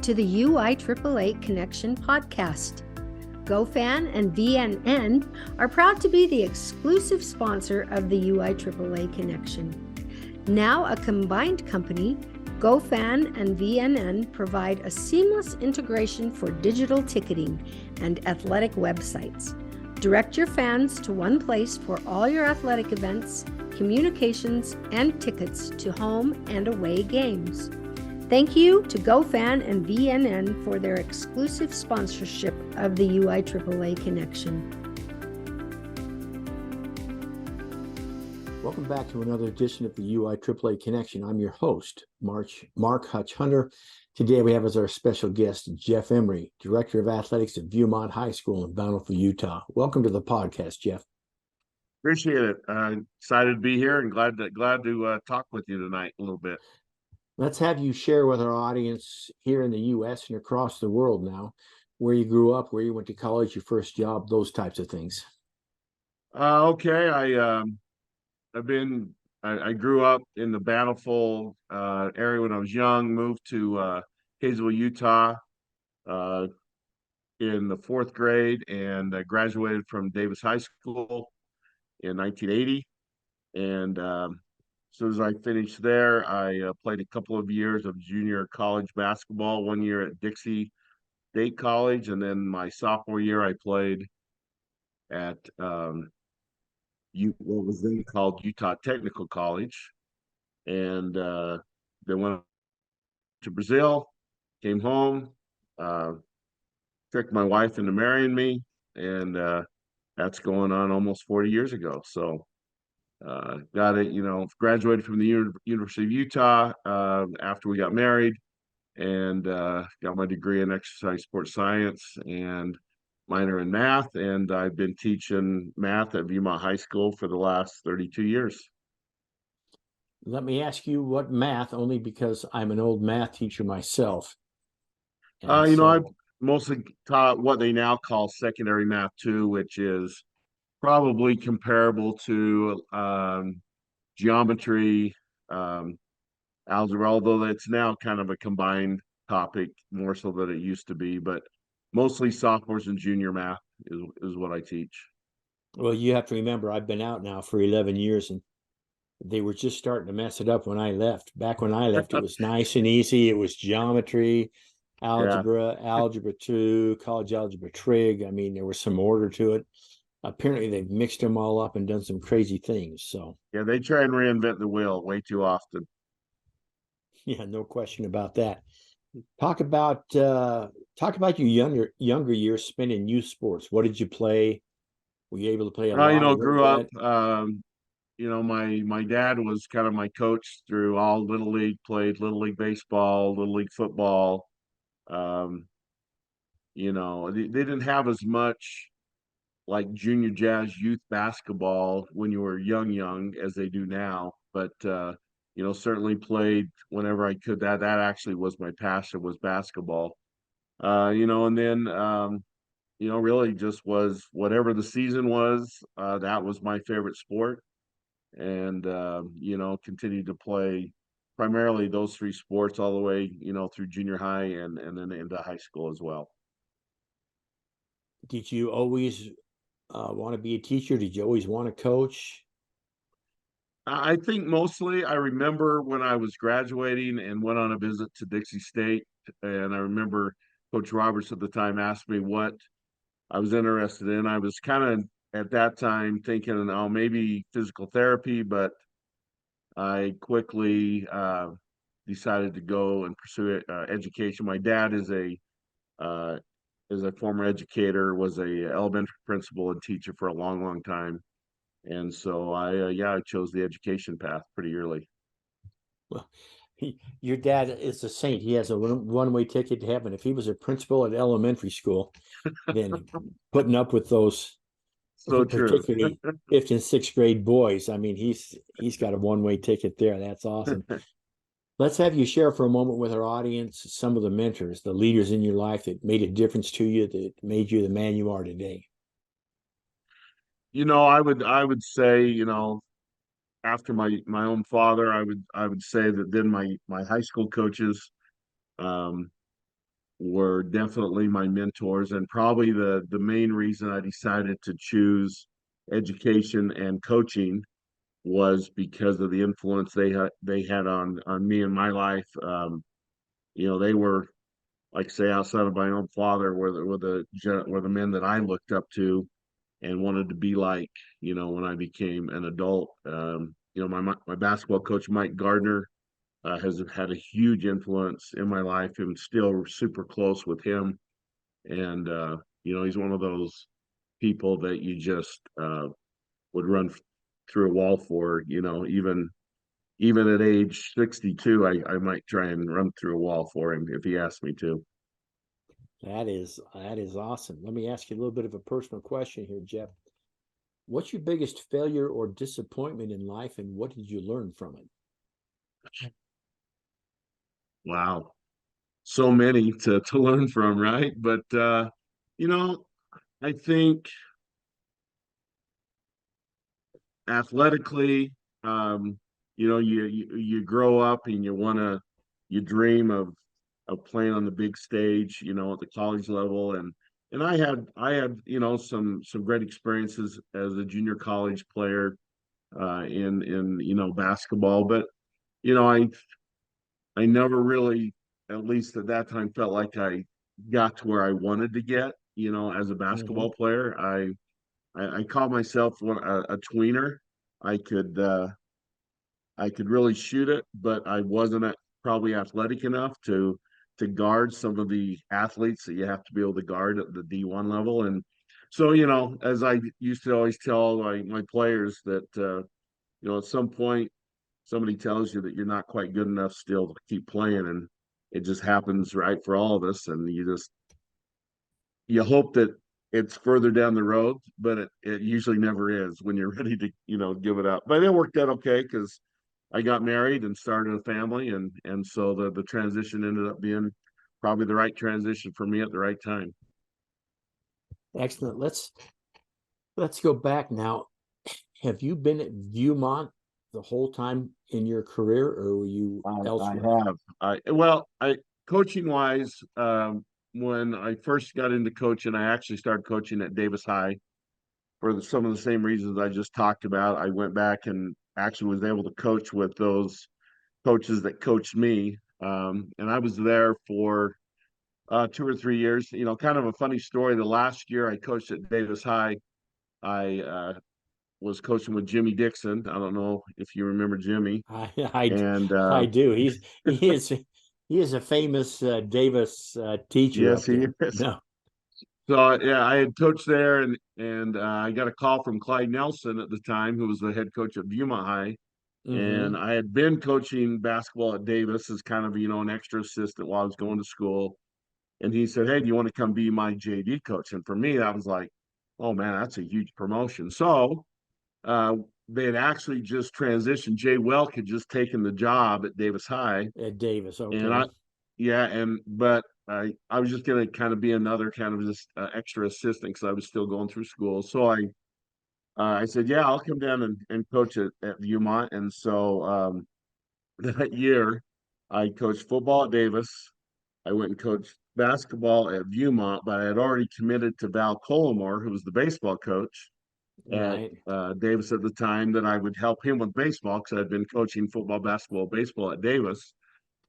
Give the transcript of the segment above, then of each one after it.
to the UIAAA Connection podcast. GoFan and VNN are proud to be the exclusive sponsor of the UIAAA Connection. Now a combined company, GoFan and VNN provide a seamless integration for digital ticketing and athletic websites. Direct your fans to one place for all your athletic events, communications, and tickets to home and away games. Thank you to GoFan and VNN for their exclusive sponsorship of the UIAAA Connection. Welcome back to another edition of the UIAAA Connection. I'm your host, Mark Hutch Hunter. Today we have as our special guest, Jeff Emery, Director of Athletics at Viewmont High School in Bountiful, Utah. Welcome to the podcast, Jeff. Appreciate it. Excited to be here and glad to talk with you tonight a little bit. Let's have you share with our audience here in the U.S. and across the world now, where you grew up, where you went to college, your first job, those types of things. Okay, I grew up in the Bountiful area when I was young. Moved to Kaysville, Utah, in the fourth grade, and I graduated from Davis High School in 1980. And as soon as I finished there, I played a couple of years of junior college basketball. 1 year at Dixie State College, and then my sophomore year, I played at what was then called Utah Technical College, and then went to Brazil, came home, tricked my wife into marrying me, and that's going on almost 40 years ago. So got it, graduated from the University of Utah after we got married, and got my degree in exercise sports science and minor in math, and I've been teaching math at Viewmont High School for the last 32 years. Let me ask you what math, only because I'm an old math teacher myself. I've mostly taught what they now call secondary math 2, which is probably comparable to geometry, algebra, although it's now kind of a combined topic more so than it used to be, but mostly sophomores and junior math is what I teach. Well, you have to remember, I've been out now for 11 years, and they were just starting to mess it up when I left. Back when I left, it was nice and easy. It was geometry, algebra, algebra 2, college algebra trig. I mean, there was some order to it. Apparently, they've mixed them all up and done some crazy things. So yeah, they try and reinvent the wheel way too often. Yeah, no question about that. Talk about your younger years spent in youth sports. What did you play? Were you able to play a lot? Grew up. My dad was kind of my coach through all Little League. Played Little League baseball, Little League football. They didn't have as much like junior jazz youth basketball when you were young as they do now, but certainly played whenever I could. That actually was my passion, was basketball. And then really just was whatever the season was, that was my favorite sport. And continued to play primarily those three sports all the way, through junior high and then into high school as well. Did you always want to be a teacher? Did you always want to coach? I think mostly I remember when I was graduating and went on a visit to Dixie State, and I remember Coach Roberts at the time asked me what I was interested in. I was kind of at that time thinking, oh, maybe physical therapy, but I quickly decided to go and pursue education. My dad is a former educator, was a elementary principal and teacher for a long time. And so I chose the education path pretty early. Well, your dad is a saint. He has a one-way ticket to heaven. If he was a principal at elementary school, then putting up with those, so particularly 5th and 6th grade boys, I mean, he's got a one-way ticket there. That's awesome. Let's have you share for a moment with our audience some of the mentors, the leaders in your life that made a difference to you, that made you the man you are today. I would say, after my own father, I would say that then my high school coaches, were definitely my mentors, and probably the main reason I decided to choose education and coaching was because of the influence they had on me and my life. They were, like say, outside of my own father, were the men that I looked up to and wanted to be like, when I became an adult. My basketball coach, Mike Gardner, has had a huge influence in my life. I'm still super close with him. And, he's one of those people that you just would run through a wall for, even at age 62, I might try and run through a wall for him if he asked me to. That is awesome. Let me ask you a little bit of a personal question here, Jeff. What's your biggest failure or disappointment in life, and what did you learn from it? Wow. So many to learn from, right? But I think athletically, you grow up and you dream of playing on the big stage, at the college level, and I had some great experiences as a junior college player in basketball, but you know I never really, at least at that time, felt like I got to where I wanted to get, as a basketball player. I call myself a tweener. I could I could really shoot it, but I wasn't probably athletic enough to guard some of the athletes that you have to be able to guard at the D1 level. And so, as I used to always tell my players that at some point somebody tells you that you're not quite good enough still to keep playing, and it just happens, right, for all of us, and you hope that it's further down the road, but it usually never is when you're ready to give it up. But it worked out okay because I got married and started a family, and so the transition ended up being probably the right transition for me at the right time. Excellent. Let's go back now. Have you been at Viewmont the whole time in your career, or were you elsewhere? I have. Coaching wise, when I first got into coaching, I actually started coaching at Davis High for some of the same reasons I just talked about. I went back and actually was able to coach with those coaches that coached me. And I was there for 2 or 3 years. Kind of a funny story. The last year I coached at Davis High, I was coaching with Jimmy Dixon. I don't know if you remember Jimmy. And I do. He is a famous Davis teacher yes, up he there. is. No. So yeah, I had coached there, and I got a call from Clyde Nelson at the time, who was the head coach at Viewmont High. And I had been coaching basketball at Davis as kind of an extra assistant while I was going to school. And he said, "Hey, do you want to come be my JV coach?" And for me, that was like, "Oh man, that's a huge promotion." So uh, they had actually just transitioned. Jay Welk had just taken the job at Davis High, At Davis, and okay. but I was just going to kind of be another kind of just extra assistant because I was still going through school. So I said, "Yeah, I'll come down and coach at Viewmont." And so that year, I coached football at Davis. I went and coached basketball at Viewmont, but I had already committed to Val Collimore, who was the baseball coach at Right. Davis at the time, that I would help him with baseball because I'd been coaching football, basketball, baseball at Davis.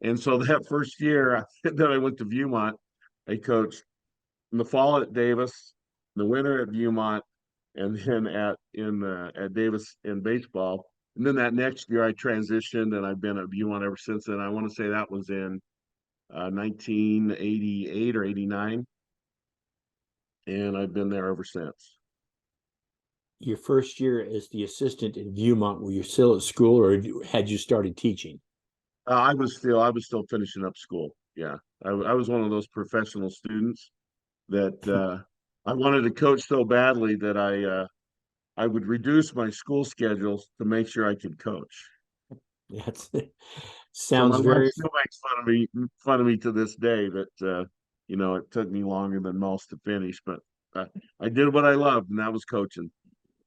And so that first year that I went to Viewmont, I coached in the fall at Davis, the winter at Viewmont, and then at Davis in baseball. And then that next year I transitioned, and I've been at Viewmont ever since then. I want to say that was in 1988 or 89, and I've been there ever since. Your first year as the assistant in Viewmont, were you still at school, or had you started teaching? I was still finishing up school. Yeah, I was one of those professional students that I wanted to coach so badly that I would reduce my school schedules to make sure I could coach. That's So my sounds wife very. still makes fun of me to this day that it took me longer than most to finish, but I did what I loved, and that was coaching.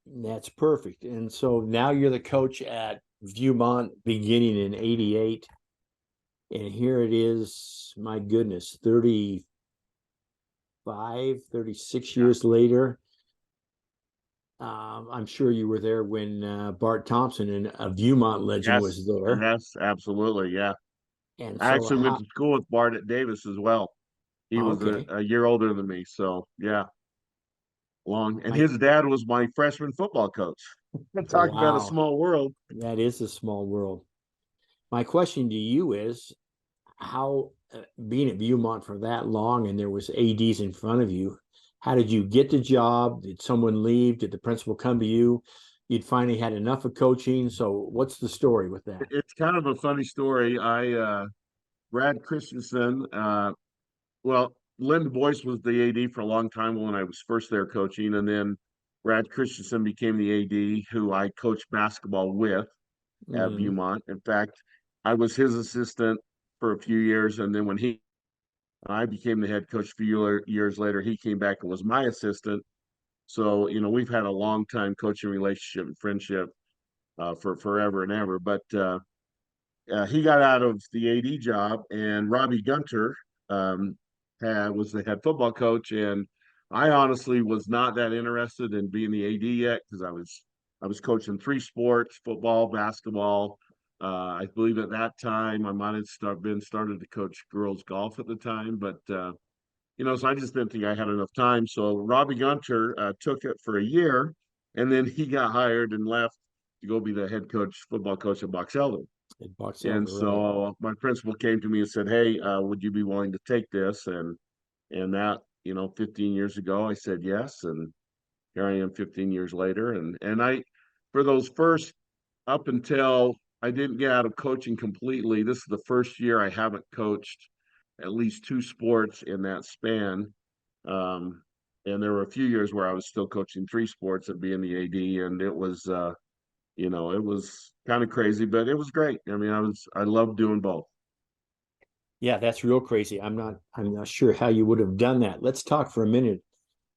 That's perfect. And so now you're the coach at Viewmont beginning in '88. And here it is, my goodness, 30, 36 years later. I'm sure you were there when Bart Thompson, and a Viewmont legend, was there. Yes, absolutely. Yeah. And I so actually went to school with Bart at Davis as well. He was okay. a year older than me. So yeah, long. And My, his dad was my freshman football coach. Talk about a wow, small world. that is a small world. My question to you is, how, being at Viewmont for that long and there was ADs in front of you, how did you get the job? Did someone leave? Did the principal come to you? You'd finally had enough of coaching. So what's the story with that? It's kind of a funny story. Brad Christensen, well, Lynn Boyce was the AD for a long time when I was first there coaching, and then Brad Christensen became the AD who I coached basketball with at Mm, Viewmont. In fact, I was his assistant for a few years, and then when I became the head coach a few years later, he came back and was my assistant. So, we've had a long time coaching relationship and friendship for forever and ever. But he got out of the AD job, and Robbie Gunter was the head football coach. And I honestly was not that interested in being the AD yet because I was coaching 3 sports: football, basketball. I believe at that time I might have started to coach girls golf at the time, but so I just didn't think I had enough time. So Robbie Gunter took it for a year, and then he got hired and left to go be the head coach, football coach at Box Elder. at Box And Elder, right? so my principal came to me and said, "Hey, would you be willing to take this?" And that 15 years ago, I said yes, and here I am 15 years later. And I, for those first, up until I didn't get out of coaching completely, this is the first year I haven't coached at least 2 sports in that span. And there were a few years where I was still coaching 3 sports and being the AD, and it was kind of crazy, but it was great. I mean, I loved doing both. Yeah, that's real crazy. I'm not sure how you would have done that. Let's talk for a minute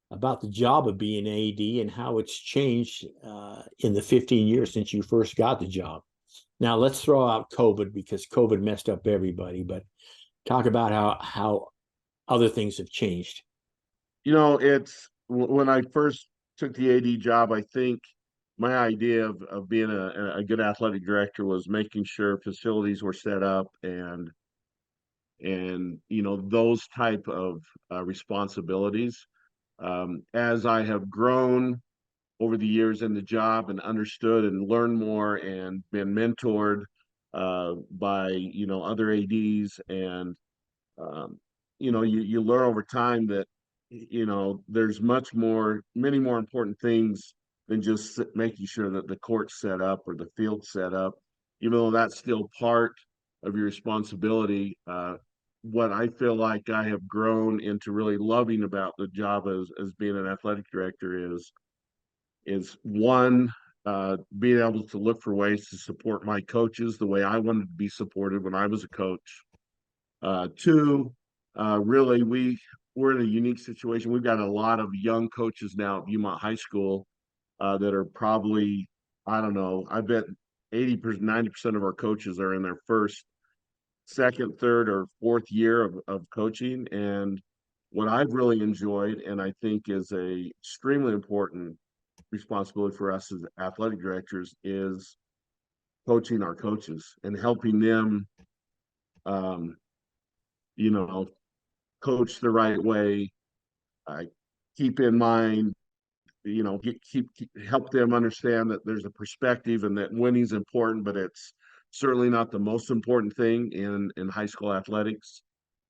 about the job of being AD and how it's changed in the 15 years since you first got the job. Now let's throw out COVID because COVID messed up everybody, but talk about how other things have changed. It's when I first took the AD job, I think my idea of being a good athletic director was making sure facilities were set up and those type of responsibilities. As I have grown over the years in the job and understood and learned more and been mentored by other ADs, and you learn over time that there's many more important things than just making sure that the court's set up or the field's set up, even though that's still part of your responsibility. What I feel like I have grown into really loving about the job as being an athletic director is one, being able to look for ways to support my coaches the way I wanted to be supported when I was a coach. Two, really, we're in a unique situation. We've got a lot of young coaches now at Viewmont High School that are probably, I don't know, I bet 80%, 90% of our coaches are in their first, second, third, or fourth year of coaching. And what I've really enjoyed, and I think is a extremely important responsibility for us as athletic directors, is coaching our coaches and helping them, um, you know, coach the right way. I keep in mind, help them understand that there's a perspective and that winning's important, but it's certainly not the most important thing in high school athletics.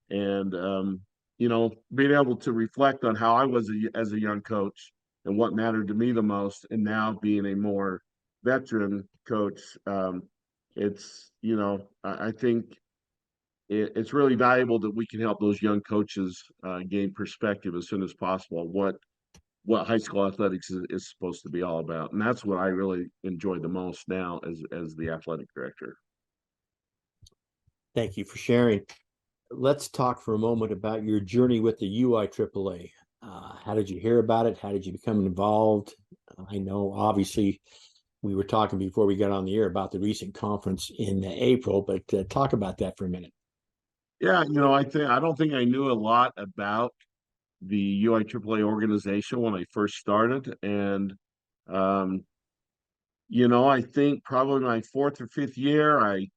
And being able to reflect on how I was as a young coach and what mattered to me the most, and now being a more veteran coach, I think it's really valuable that we can help those young coaches gain perspective as soon as possible what high school athletics is supposed to be all about. And that's what I really enjoy the most now as the athletic director. Thank you for sharing. Let's talk for a moment about your journey with the UIAAA. How did you hear about it? How did you become involved? I know obviously we were talking before we got on the air about the recent conference in April, but talk about that for a minute. Yeah, I don't think I knew a lot about the UIAAA organization when I first started. And, um, I think probably my fourth or fifth year, I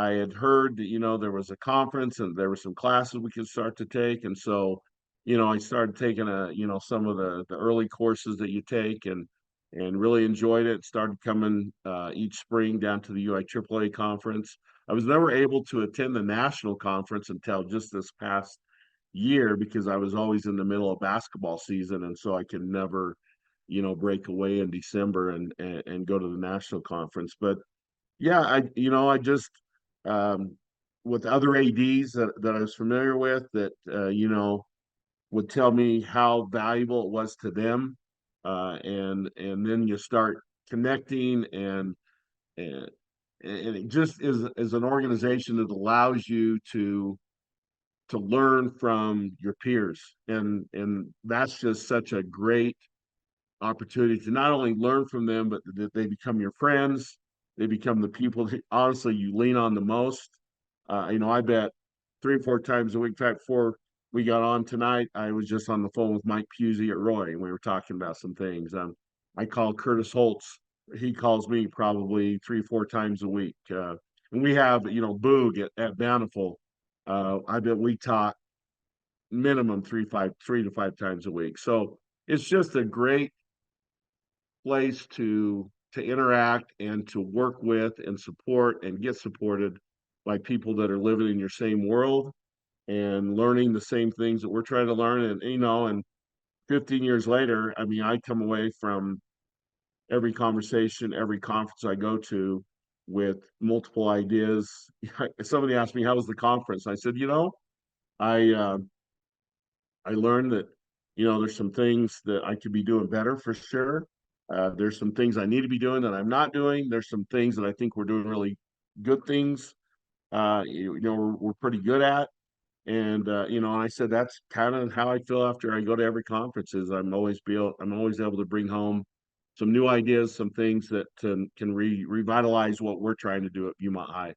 had heard that, there was a conference and there were some classes we could start to take. And so, I started taking some of the early courses that you take, and really enjoyed it. Started coming each spring down to the UIAAA conference. I was never able to attend the national conference until just this past year because I was always in the middle of basketball season. And so I could never, break away in December and go to the national conference. But yeah, I just, um, with other ADs that I was familiar with that, would tell me how valuable it was to them. And then you start connecting, and, and it just is an organization that allows you to learn from your peers. And that's just such a great opportunity to not only learn from them, but that they become your friends. They become the people that honestly you lean on the most. I bet 3 or 4 times a week. In fact, before we got on tonight, I was just on the phone with Mike Pusey at Roy, and we were talking about some things. I call Curtis Holtz. He calls me probably 3 or 4 times a week. And we have, Boog at Bountiful. I bet we talk minimum 3 to 5 times a week. So it's just a great place to interact and to work with and support and get supported by people that are living in your same world and learning the same things that we're trying to learn. And 15 years later, I mean, I come away from every conversation, every conference I go to with multiple ideas. Somebody asked me, how was the conference? I said, I I learned that, there's some things that I could be doing better for sure. There's some things I need to be doing that I'm not doing. There's some things that I think we're doing really good things. We're pretty good at. And I said that's kind of how I feel after I go to every conference. Is I'm always able to bring home some new ideas, some things that can revitalize what we're trying to do at Viewmont High.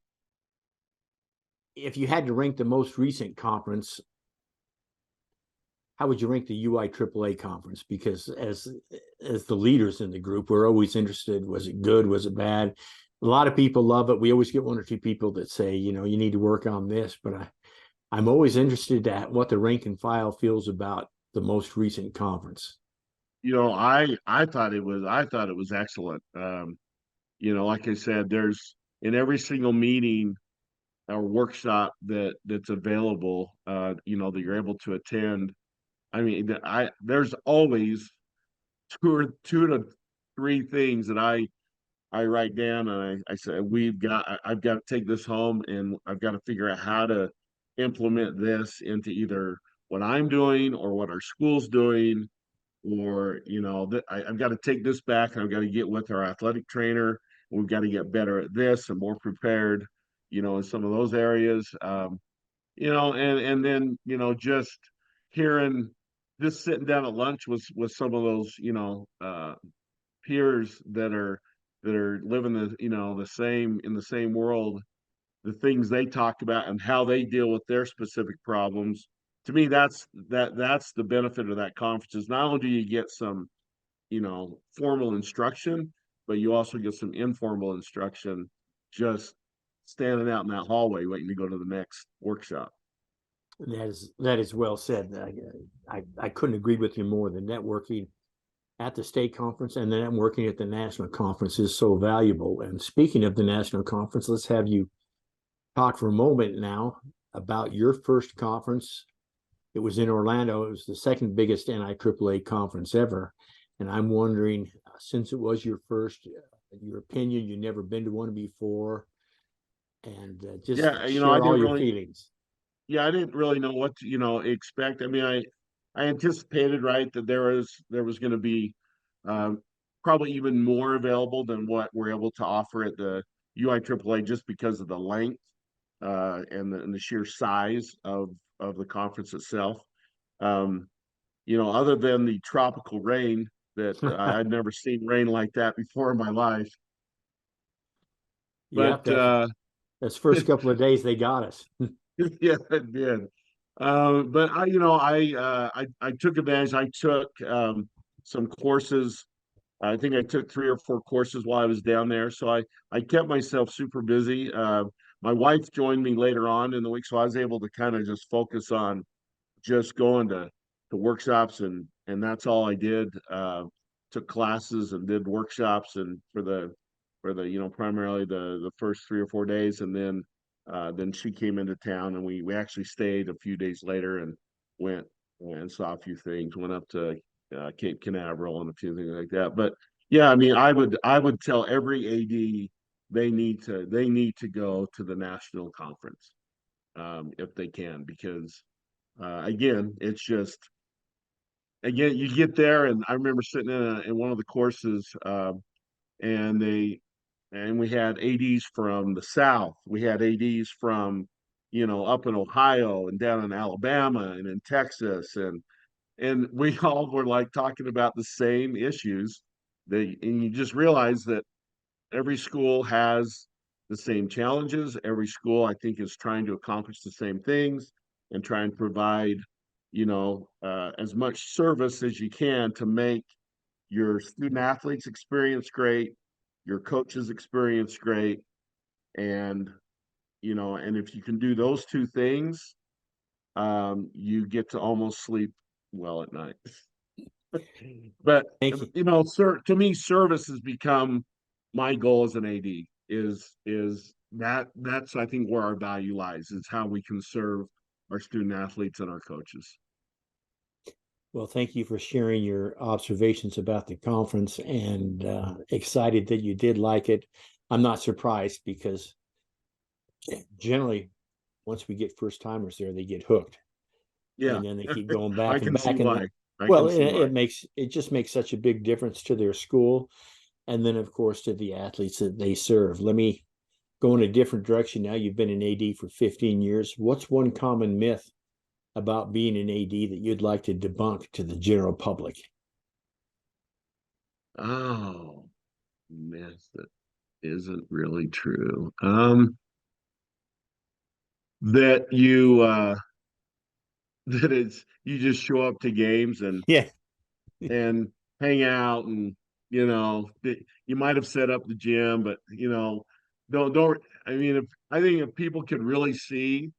If you had to rank the most recent conference, how would you rank the UIAAA conference? Because as the leaders in the group, we're always interested. Was it good? Was it bad? A lot of people love it. We always get 1 or 2 people that say, you need to work on this. But I'm always interested at what the rank and file feels about the most recent conference. I thought it was excellent. Like I said, there's in every single meeting or workshop that's available, that you're able to attend. I mean, there's always 2 to 3 things that I write down, and I say I've got to take this home, and I've got to figure out how to implement this into either what I'm doing or what our school's doing, or I've got to take this back and I've got to get with our athletic trainer. We've got to get better at this and more prepared, in some of those areas. And then just hearing, just sitting down at lunch with some of those peers that are living the same in the same world, the things they talk about and how they deal with their specific problems. To me, that's the benefit of that conference. Is not only do you get some formal instruction, but you also get some informal instruction just standing out in that hallway waiting to go to the next workshop. That is well said. I couldn't agree with you more. The networking at the state conference and the networking at the national conference is so valuable. And speaking of the national conference, let's have you talk for a moment now about your first conference. It was in Orlando. It was the second biggest NIAAA conference ever. And I'm wondering, since it was your first, your opinion, you've never been to one before, and just share all your feelings. Yeah, I didn't really know what to, expect. I mean, I anticipated, right, that there was going to be probably even more available than what we're able to offer at the UIAAA, just because of the length and the sheer size of the conference itself. Other than the tropical rain that I'd never seen rain like that before in my life. But that's first couple of days they got us. Yeah, it did. But I took advantage. I took some courses. I think I took 3 or 4 courses while I was down there. So I kept myself super busy. My wife joined me later on in the week, so I was able to kind of just focus on just going to workshops, and that's all I did. Took classes and did workshops, and for the primarily the first 3 or 4 days, and then she came into town, and we actually stayed a few days later and went and saw a few things. Went up to Cape Canaveral and a few things like that. But yeah, I mean, I would tell every AD they need to go to the national conference if they can, because again, it's just again you get there, and I remember sitting in one of the courses, and we had ads from the south, we had ads from up in Ohio and down in Alabama and in Texas, and we all were like talking about the same issues, and you just realize that every school has the same challenges. Every school, I think, is trying to accomplish the same things and try and provide, as much service as you can to make your student athletes experience great, your coaches experience great, and and if you can do those 2 things, you get to almost sleep well at night. But Thank you. sir, to me, service has become my goal as an AD. That's I think where our value lies, is how we can serve our student athletes and our coaches. Well, thank you for sharing your observations about the conference, and excited that you did like it. I'm not surprised, because generally, once we get first timers there, they get hooked, Yeah, and then they keep going back I and can see back. And why. I well, can see why. it just makes such a big difference to their school, and then of course to the athletes that they serve. Let me go in a different direction now. You've been an AD for 15 years. What's one common myth about being an AD that you'd like to debunk to the general public? Oh, myth that isn't really true. That you that it's you just show up to games Yeah, and hang out, and you might have set up the gym, but don't I mean, if I think if people could really see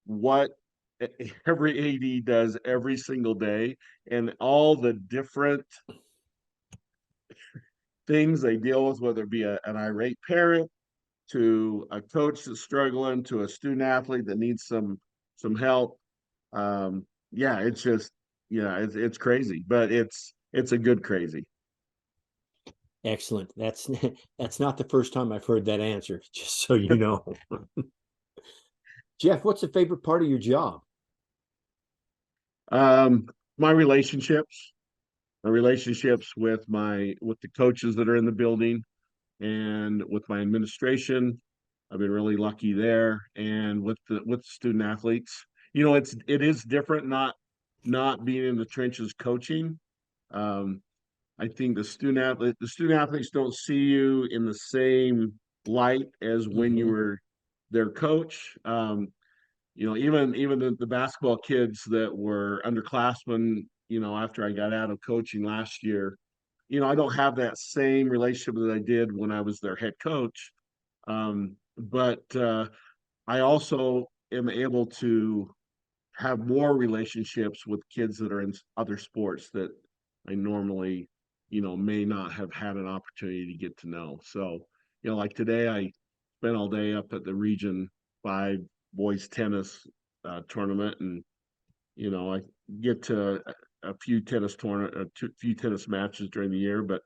what every AD does every single day, and all the different things they deal with, whether it be an irate parent, to a coach that's struggling, to a student athlete that needs some help. Yeah, it's just it's crazy, but it's a good crazy. excellent. That's not the first time I've heard that answer, just so you know. Jeff, what's the favorite part of your job? Um, my relationships with the coaches that are in the building, and with my administration. I've been really lucky there, and with the student athletes. It is different, not being in the trenches coaching. Um, I think the student athletes don't see you in the same light as when you Mm-hmm. were their coach. Even the basketball kids that were underclassmen, after I got out of coaching last year, I don't have that same relationship that I did when I was their head coach. But I also am able to have more relationships with kids that are in other sports that I normally, may not have had an opportunity to get to know. So, like today, I spent all day up at the Region 5 boys tennis tournament, and I get to a few few tennis matches during the year, but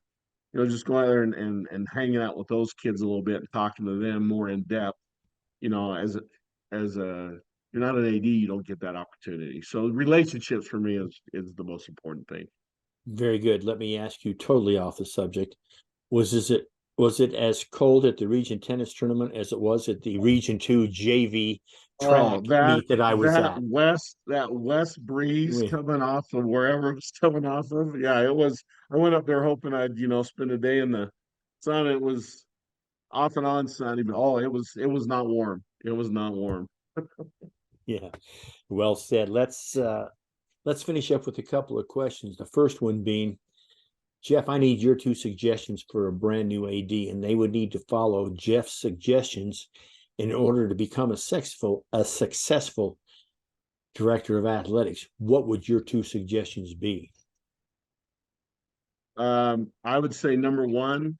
just going there and hanging out with those kids a little bit and talking to them more in depth. As a you're not an AD, you don't get that opportunity. So relationships for me is the most important thing. Very good. Let me ask you, totally off the subject. Was it was it as cold at the Region Tennis Tournament as it was at the Region 2 JV Oh, track that meet that I was that at? west that west breeze coming off of wherever it was coming off of. Yeah, it was. I went up there hoping I'd spend a day in the sun. It was off and on sunny, but it was not warm. It was not warm. Yeah, well said. Let's finish up with a couple of questions. The first one being, Jeff, I need your 2 suggestions for a brand new AD, and they would need to follow Jeff's suggestions in order to become a successful director of athletics. What would your 2 suggestions be? I would say number one,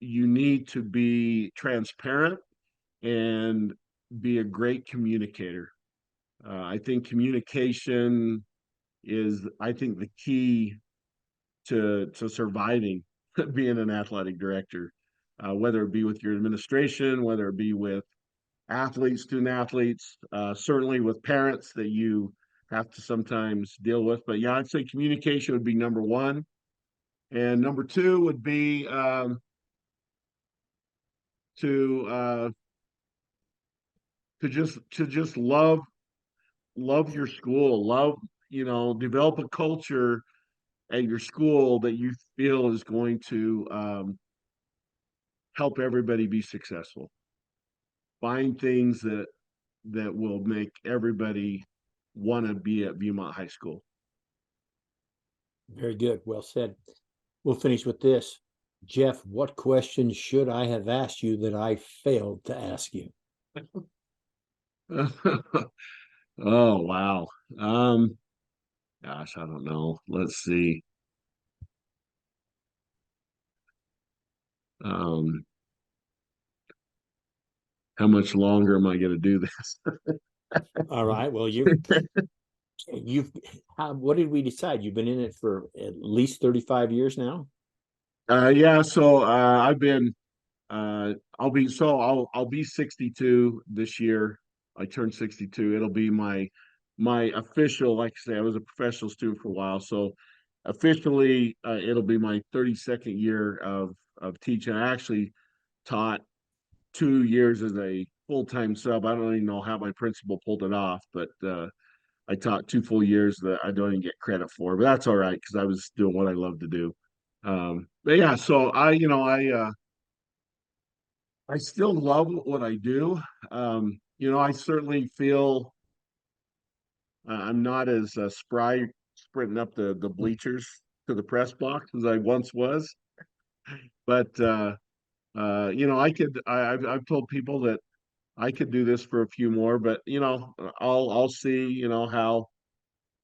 you need to be transparent and be a great communicator. I think communication is, I think, the key to surviving being an athletic director, whether it be with your administration, whether it be with athletes, student athletes, certainly with parents that you have to sometimes deal with. But yeah, I'd say communication would be number one. And number two would be to just love your school, develop a culture at your school that you feel is going to help everybody be successful. Find things that will make everybody want to be at Viewmont High School. Very good. Well said. We'll finish with this. Jeff, what questions should I have asked you that I failed to ask you? Oh, wow. Gosh, I don't know. Let's see. How much longer am I going to do this? All right. Well, what did we decide? You've been in it for at least 35 years now? Yeah, so I've been I'll be 62 this year. I turned 62. It'll be my official, like I say, I was a professional student for a while, so officially it'll be my 32nd year of teaching. I actually taught 2 years as a full-time sub. I don't even know how my principal pulled it off, but I taught 2 full years that I don't even get credit for, but that's all right because I was doing what I love to do. But yeah, so I still love what I do. I certainly feel I'm not as spry sprinting up the bleachers to the press box as I once was. But I've told people that I could do this for a few more, but I'll see, how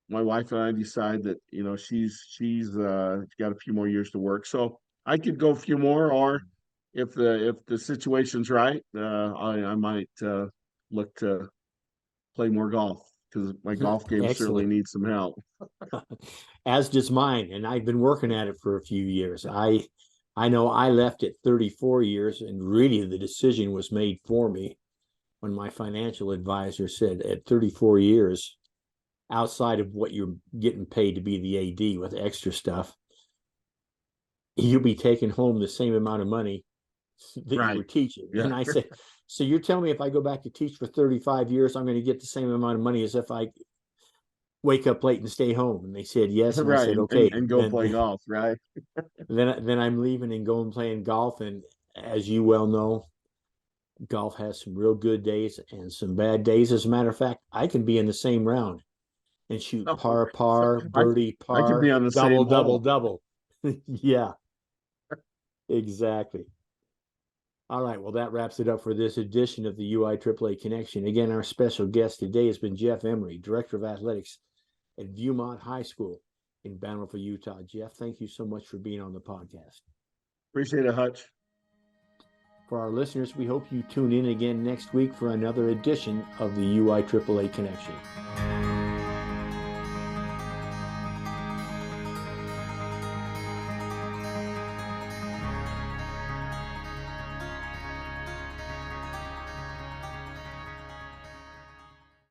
my wife and I decide that, she's got a few more years to work. So I could go a few more, or if the situation's right, I might look to play more golf because my golf game certainly Excellent. needs some help. As does mine, and I've been working at it for a few years. I know I left at 34 years, and really the decision was made for me when my financial advisor said at 34 years, outside of what you're getting paid to be the AD with extra stuff, you'll be taking home the same amount of money that you were teaching. Yeah. And I said, so you're telling me if I go back to teach for 35 years, I'm going to get the same amount of money as if I wake up late and stay home? And they said yes. And Right. I said, okay, and go play golf, right? then I'm leaving and going playing golf. And as you well know, golf has some real good days and some bad days. As a matter of fact, I can be in the same round and shoot par, birdie, I could par, be on the double, same hole. double. Yeah, exactly. All right. Well, that wraps it up for this edition of the UIAAA Connection. Again, our special guest today has been Jeff Emery, Director of Athletics at Viewmont High School in Bountiful, Utah. Jeff, thank you so much for being on the podcast. Appreciate it, Hutch. For our listeners, we hope you tune in again next week for another edition of the UIAAA Connection.